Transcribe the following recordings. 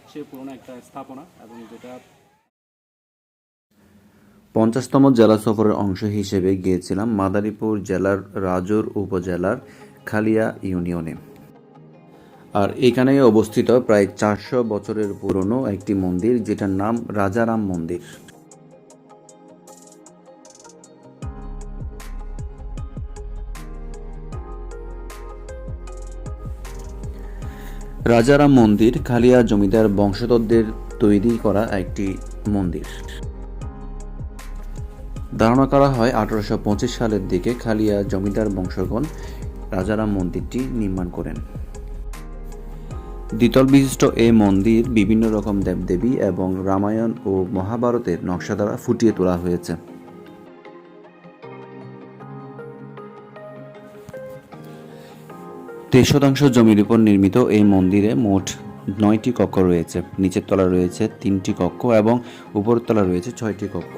সবচেয়ে পুরনো একটা স্থাপনা এবং যেটা 50তম জেলা সফরের অংশ হিসেবে গিয়েছিলাম মাদারীপুর জেলার রাজুর উপজেলার খালিয়া ইউনিয়নে। আর এখানেই অবস্থিত প্রায় 400 বছরের পুরনো একটি মন্দির, যেটার নাম রাজারাম মন্দির। রাজারাম মন্দির খালিয়া জমিদার বংশধরদের তৈরি করা একটি মন্দির। ধারণা করা হয় 1825 সালের দিকে খালিয়া জমিদার বংশগণ রাজারাম মন্দিরটি নির্মাণ করেন। দ্বিতল বিশিষ্ট এই মন্দির বিভিন্ন রকম দেবদেবী এবং রামায়ণ ও মহাভারতের নকশা দ্বারা ফুটিয়ে তোলা হয়েছে। তেইশ শতাংশ জমির উপর নির্মিত এই মন্দিরে মোট 9টি কক্ষ রয়েছে। নিচের তলা রয়েছে 3টি কক্ষ এবং উপরের তলা রয়েছে 6টি কক্ষ।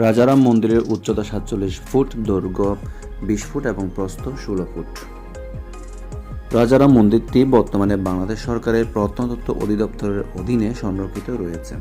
রাজারাম মন্দিরের উচ্চতা 47 ফুট, দৈর্ঘ্য 20 ফুট এবং প্রস্থ 16 ফুট। রাজারাম মন্দিরটি বর্তমানে বাংলাদেশ সরকারের প্রত্নতত্ত্ব অধিদপ্তরের অধীনে সংরক্ষিত রয়েছে।